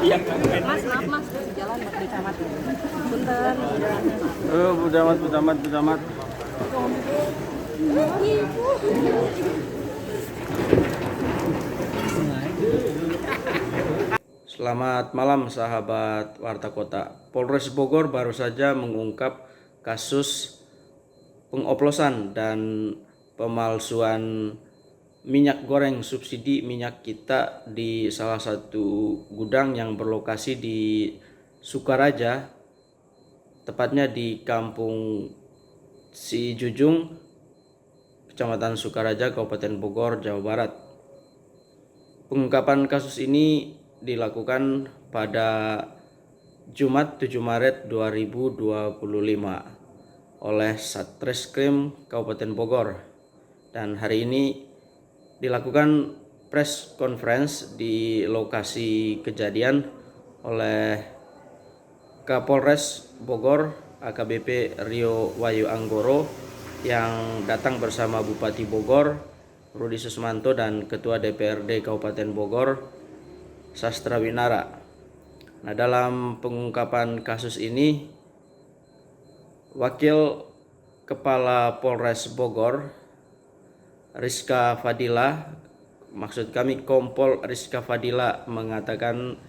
Iya, Mas, maaf mas, jalan di camat. Punten. Budamat. Selamat malam sahabat Warta Kota. Polres Bogor baru saja mengungkap kasus pengoplosan dan pemalsuan minyak goreng subsidi minyak kita di salah satu gudang yang berlokasi di Sukaraja, tepatnya di Kampung Sijujung, Kecamatan Sukaraja, Kabupaten Bogor, Jawa Barat. Pengungkapan kasus ini dilakukan pada Jumat 7 Maret 2025 oleh Satreskrim Kabupaten Bogor, dan hari ini dilakukan press conference di lokasi kejadian oleh Kapolres Bogor AKBP Rio Wahyu Anggoro yang datang bersama Bupati Bogor Rudi Susmanto dan Ketua DPRD Kabupaten Bogor Sastra Winara. Nah, dalam pengungkapan kasus ini, Wakil Kepala Polres Bogor Rizka Fadila, maksud kami Kompol Rizka Fadila, mengatakan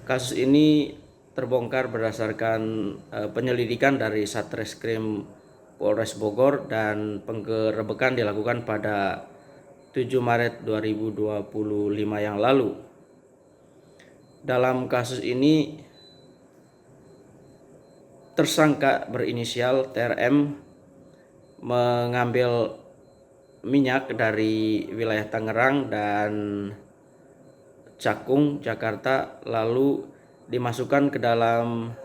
kasus ini terbongkar berdasarkan penyelidikan dari Satreskrim Polres Bogor dan penggerebekan dilakukan pada 7 Maret 2025 yang lalu. Dalam kasus ini, tersangka berinisial TRM mengambil minyak dari wilayah Tangerang dan Cakung, Jakarta, lalu dimasukkan ke dalam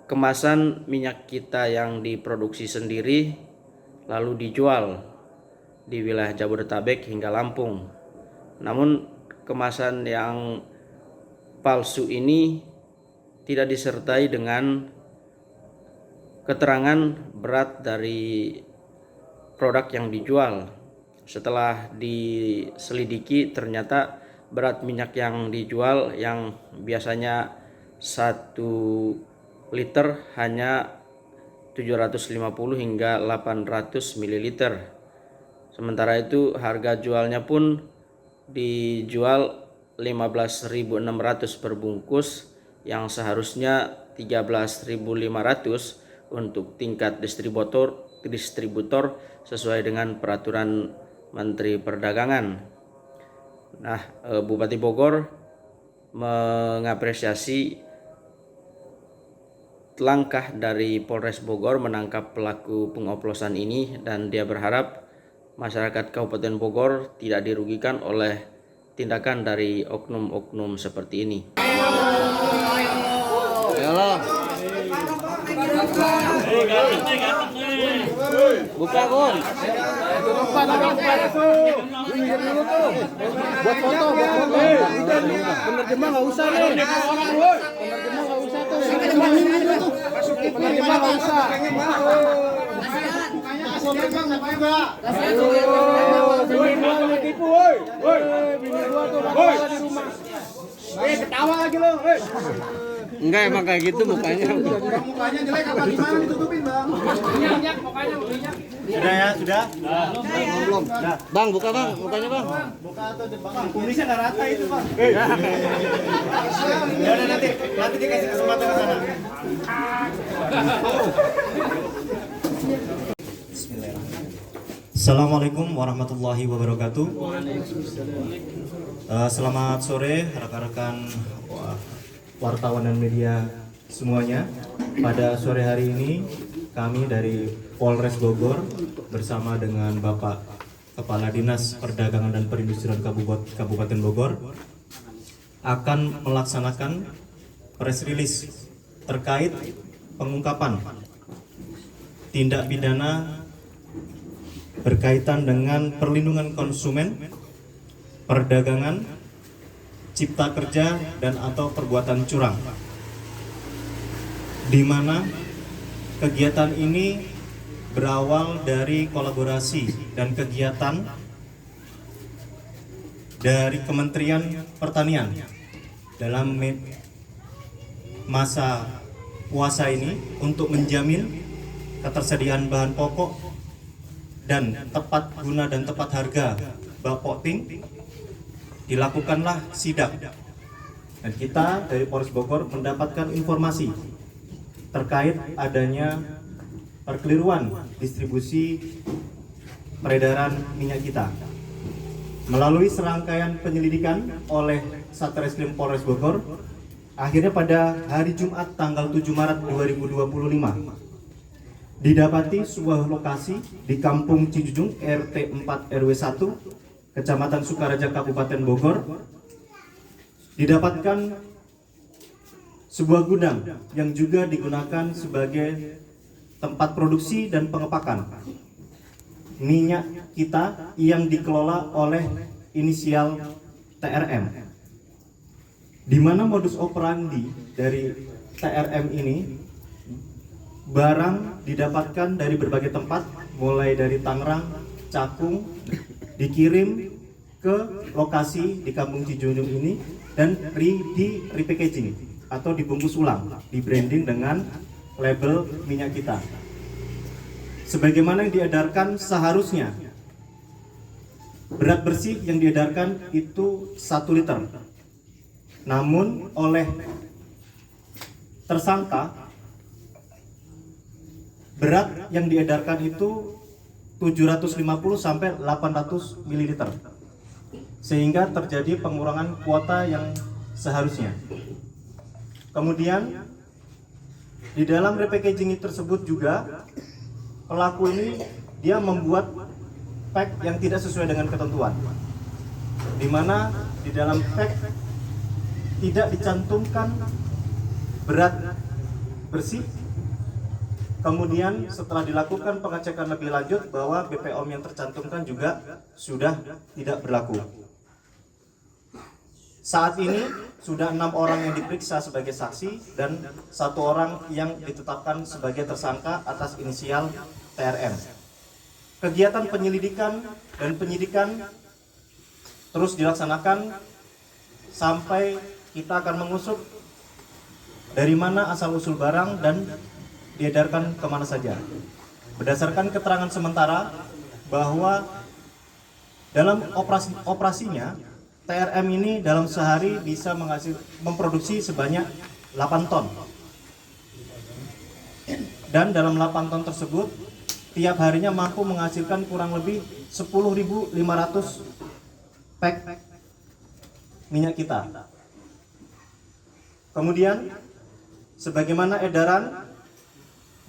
kemasan minyak kita yang diproduksi sendiri, lalu dijual di wilayah Jabodetabek hingga Lampung. Namun kemasan yang palsu ini tidak disertai dengan keterangan berat dari produk yang dijual. Setelah diselidiki, ternyata berat minyak yang dijual yang biasanya 1 liter hanya 750 hingga 800 ml. Sementara itu harga jualnya pun dijual 15.600 per bungkus yang seharusnya 13.500 untuk tingkat distributor sesuai dengan peraturan Menteri Perdagangan. Nah, Bupati Bogor mengapresiasi langkah dari Polres Bogor menangkap pelaku pengoplosan ini, dan dia berharap masyarakat Kabupaten Bogor tidak dirugikan oleh tindakan dari oknum-oknum seperti ini. Buka Gun. Buat foto. Penerjemah nggak usah nih. Penerjemah nggak usah tuh. Penerjemah nggak usah. Bini gua tuh di rumah. Ketawa lagi lo. Enggak, emang kayak gitu mukanya. Mukanya jelek apa gimana ditutupin, Bang? Minyak mukanya minyak. Sudah ya, sudah? Belum. Bang, buka Bang, mukanya Bang. Buka atau Bang, kumisnya nggak rata itu, Bang. Ya udah, nanti dikasih kesempatan ke sana. Assalamualaikum warahmatullahi wabarakatuh. Selamat sore rekan-rekan wartawan dan media semuanya. Pada sore hari ini kami dari Polres Bogor bersama dengan Bapak Kepala Dinas Perdagangan dan Perindustrian Kabupaten Bogor akan melaksanakan press release terkait pengungkapan tindak pidana berkaitan dengan perlindungan konsumen, perdagangan, cipta kerja, dan atau perbuatan curang. di mana kegiatan ini berawal dari kolaborasi dan kegiatan dari Kementerian Pertanian dalam masa puasa ini untuk menjamin ketersediaan bahan pokok dan tepat guna dan tepat harga bapokting. Dilakukanlah sidak dan kita dari Polres Bogor mendapatkan informasi terkait adanya perkeliruan distribusi peredaran minyak kita. Melalui serangkaian penyelidikan oleh Satreskrim Polres Bogor, akhirnya pada hari Jumat tanggal 7 Maret 2025 didapati sebuah lokasi di Kampung Cijujung RT 4 RW 1 Kecamatan Sukaraja Kabupaten Bogor didapatkan sebuah gudang yang juga digunakan sebagai tempat produksi dan pengepakan minyak kita yang dikelola oleh inisial TRM, di mana modus operandi dari TRM ini barang didapatkan dari berbagai tempat, mulai dari Tangerang, Cakung, dikirim ke lokasi di Kampung Cijujung ini dan di repackaging atau dibungkus ulang, di branding dengan label minyak kita sebagaimana yang diedarkan seharusnya. Berat bersih yang diedarkan itu 1 liter, namun oleh tersangka berat yang diedarkan itu 750 sampai 800 ml, sehingga terjadi pengurangan kuota yang seharusnya. Kemudian di dalam repackaging tersebut juga pelaku ini dia membuat pack yang tidak sesuai dengan ketentuan, di mana di dalam pack tidak dicantumkan berat bersih. Kemudian setelah dilakukan pengecekan lebih lanjut bahwa BPOM yang tercantumkan juga sudah tidak berlaku. Saat ini sudah 6 orang yang diperiksa sebagai saksi dan 1 orang yang ditetapkan sebagai tersangka atas inisial TRM. Kegiatan penyelidikan dan penyidikan terus dilaksanakan sampai kita akan mengusut dari mana asal-usul barang dan diedarkan kemana saja. Berdasarkan keterangan sementara bahwa dalam operasinya TRM ini dalam sehari bisa memproduksi sebanyak 8 ton. Dan dalam 8 ton tersebut tiap harinya mampu menghasilkan kurang lebih 10.500 pack minyak kita. Kemudian sebagaimana edaran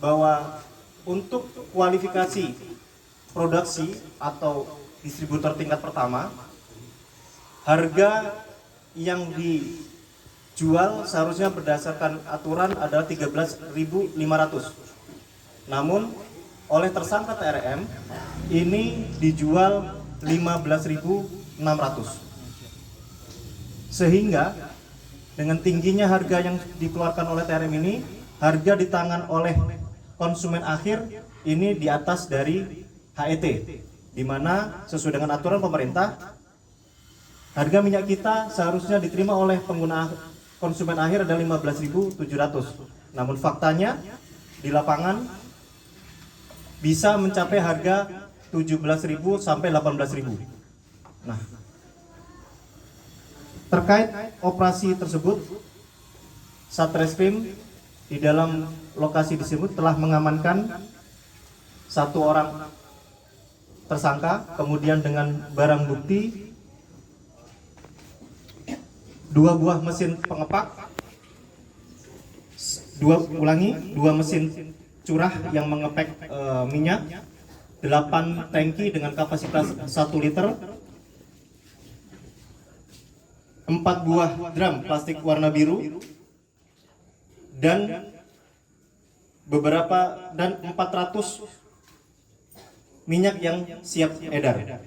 bahwa untuk kualifikasi produksi atau distributor tingkat pertama, harga yang dijual seharusnya berdasarkan aturan adalah 13.500. Namun oleh tersangka TRM ini dijual 15.600. Sehingga dengan tingginya harga yang dikeluarkan oleh TRM ini, harga di tangan oleh konsumen akhir ini di atas dari HET, di mana sesuai dengan aturan pemerintah harga minyak kita seharusnya diterima oleh pengguna konsumen akhir adalah 15.700. Namun faktanya di lapangan bisa mencapai harga 17.000 sampai 18.000. Nah, terkait operasi tersebut, Satreskrim di dalam lokasi tersebut telah mengamankan 1 orang tersangka, kemudian dengan barang bukti 2 buah mesin pengepak, 2 mesin curah yang mengepek minyak, 8 tangki dengan kapasitas 1 liter, 4 buah drum plastik warna biru, dan 400 minyak yang siap edar.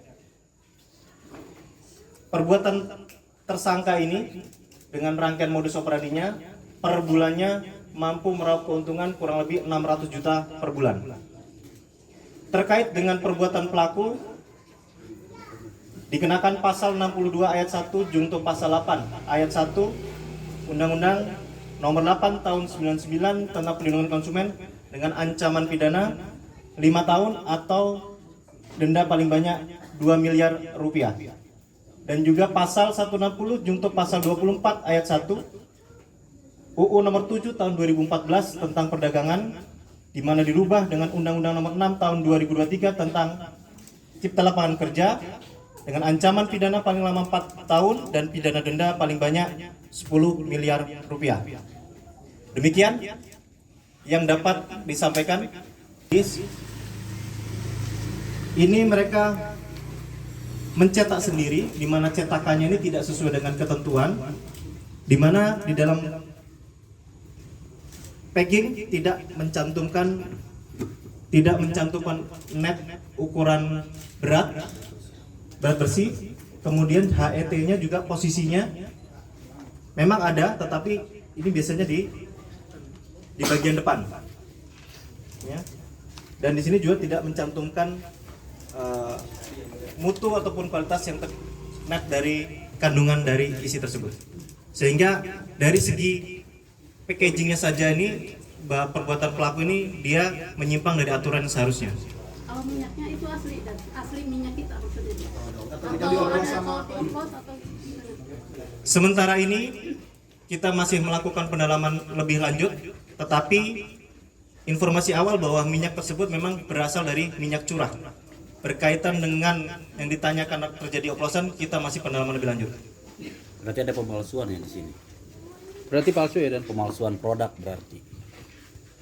Perbuatan tersangka ini dengan rangkaian modus operandinya per bulannya mampu meraup keuntungan kurang lebih 600 juta per bulan. Terkait dengan perbuatan pelaku, dikenakan pasal 62 ayat 1 junto pasal 8 ayat 1 Undang-Undang Nomor 8 Tahun 99 tentang Perlindungan Konsumen dengan ancaman pidana 5 tahun atau denda paling banyak 2 miliar rupiah. Dan juga pasal 160 junto pasal 24 ayat 1 UU Nomor 7 Tahun 2014 tentang perdagangan, di mana dirubah dengan Undang-Undang Nomor 6 Tahun 2023 tentang Cipta Lapangan Kerja dengan ancaman pidana paling lama 4 tahun dan pidana denda paling banyak 10 miliar rupiah. Demikian yang dapat disampaikan. Ini mereka mencetak sendiri, di mana cetakannya ini tidak sesuai dengan ketentuan, di mana di dalam packing tidak mencantumkan net ukuran berat bersih, kemudian HET-nya juga posisinya memang ada, tetapi ini biasanya di bagian depan, ya. Dan di sini juga tidak mencantumkan mutu ataupun kualitas yang net dari kandungan dari isi tersebut, sehingga dari segi packagingnya saja ini perbuatan pelaku ini dia menyimpang dari aturan yang seharusnya. Kalau minyaknya itu asli minyak kita maksudnya. Atau Sementara ini kita masih melakukan pendalaman lebih lanjut, tetapi informasi awal bahwa minyak tersebut memang berasal dari minyak curah. Berkaitan dengan yang ditanyakan terjadi oplosan, kita masih pendalaman lebih lanjut. Berarti ada pemalsuan ya di sini. Berarti palsu ya, dan Pemalsuan produk berarti.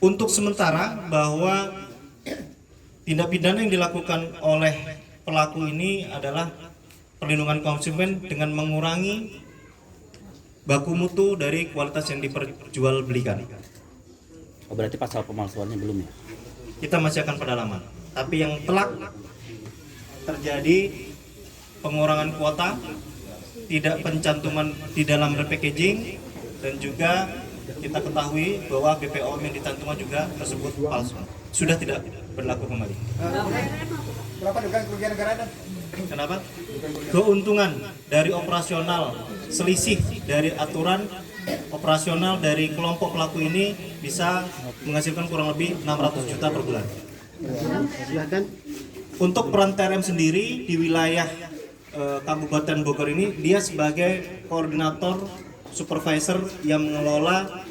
Untuk sementara bahwa tindak pidana yang dilakukan oleh pelaku ini adalah perlindungan konsumen dengan mengurangi baku mutu dari kualitas yang diperjualbelikan. Oh, berarti pasal pemalsuannya belum ya? Kita masih akan pendalaman. Tapi yang telak terjadi pengurangan kuota, tidak pencantuman di dalam packaging, dan juga kita ketahui bahwa BPOM yang dicantumkan juga tersebut palsu. Sudah tidak berlaku kembali. berapa dengan kerugian negara? Kenapa? Keuntungan dari operasional, selisih dari aturan operasional dari kelompok pelaku ini bisa menghasilkan kurang lebih 600 juta per bulan. Untuk peran TRM sendiri di wilayah Kabupaten Bogor ini, dia sebagai koordinator supervisor yang mengelola,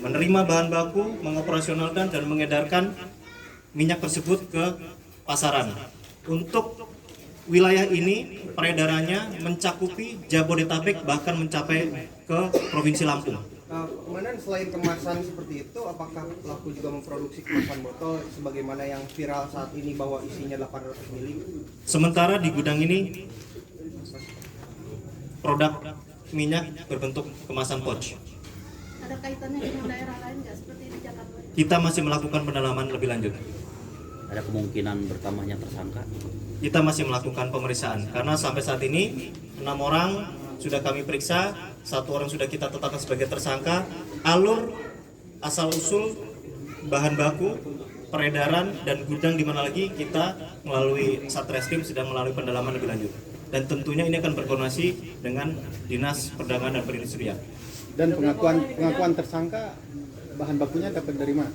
menerima bahan baku, mengoperasionalkan dan mengedarkan minyak tersebut ke pasaran. Untuk wilayah ini peredarannya mencakupi Jabodetabek, bahkan mencapai ke Provinsi Lampung. Kemudian selain kemasan seperti itu, apakah pelaku juga memproduksi kemasan botol sebagaimana yang viral saat ini bahwa isinya 800 ml? Sementara di gudang ini produk minyak berbentuk kemasan pouch. ada kaitannya dengan daerah lain nggak seperti di Jakarta? Kita masih melakukan pendalaman lebih lanjut. Ada kemungkinan bertambahnya tersangka? Kita masih melakukan pemeriksaan karena sampai saat ini 6 orang sudah kami periksa, 1 orang sudah kita tetapkan sebagai tersangka. Alur asal usul bahan baku, peredaran dan gudang di mana lagi kita melalui Satreskrim sedang melalui pendalaman lebih lanjut. Dan tentunya ini akan berkoordinasi dengan Dinas Perdagangan dan Perindustrian. Dan pengakuan tersangka bahan bakunya dapat dari mana?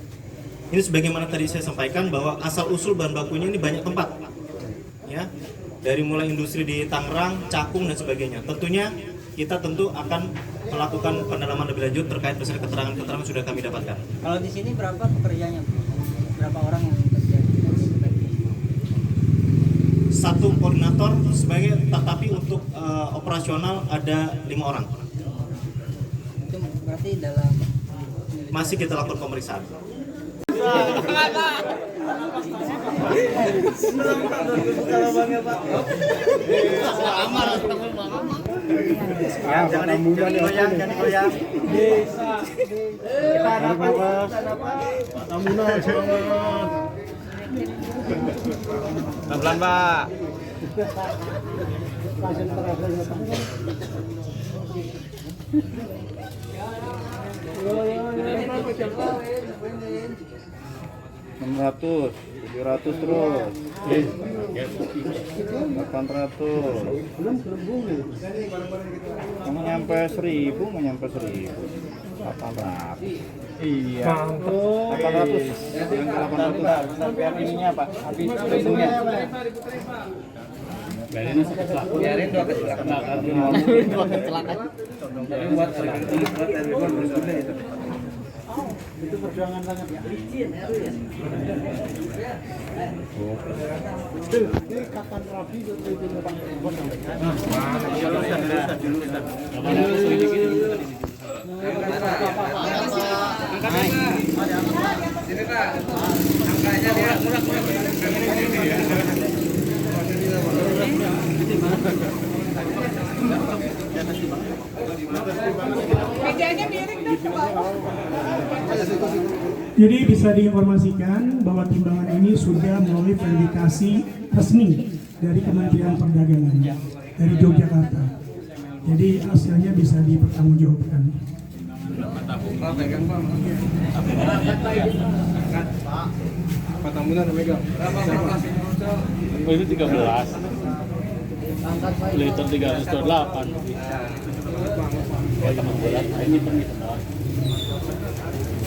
Ini sebagaimana tadi saya sampaikan bahwa asal usul bahan bakunya ini banyak tempat, ya, dari mulai industri di Tangerang, Cakung dan sebagainya. Tentunya kita akan melakukan pendalaman lebih lanjut terkait beserta keterangan-keterangan sudah kami dapatkan. Kalau di sini berapa pekerjanya? Berapa orang yang bekerja? 1 koordinator sebagai, tetapi untuk operasional ada 5 orang. Itu berarti dalam Masih kita lakukan pemeriksaan. Jangan goyang. Pelan-pelan, Pak. Ratus, 700 terus, 800, mau nyampe 1000, mau nyampe 1000, 800, iya, 800, yang 800, biar ininya Pak, habis ujungnya. Biarin dua kecelakaan. Buat itu perjuangan sangat ya. Ini kapan rapi itu Pak Bos Jadi bisa diinformasikan bahwa timbangan ini sudah melalui verifikasi resmi dari Kementerian Perdagangan dari Yogyakarta. Jadi hasilnya bisa dipertanggungjawabkan. Pak Tambunan megang. Oh, itu 13. Liter 308. Ini permintaan.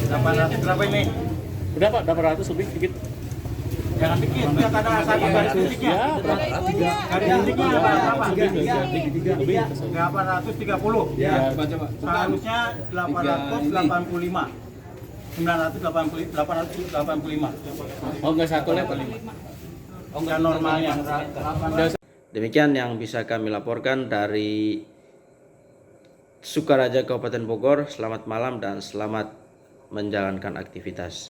800 berapa ini? Udah Pak, 800 lebih dikit. Jangan dikit, biar ada satu garis titiknya. Ya, Garis titiknya berapa? lebih. 830. Ya, Seharusnya 885. 885. oh enggak satu level. Oh enggak normalnya. Demikian yang bisa kami laporkan dari Sukaraja Kabupaten Bogor. Selamat malam dan selamat menjalankan aktivitas.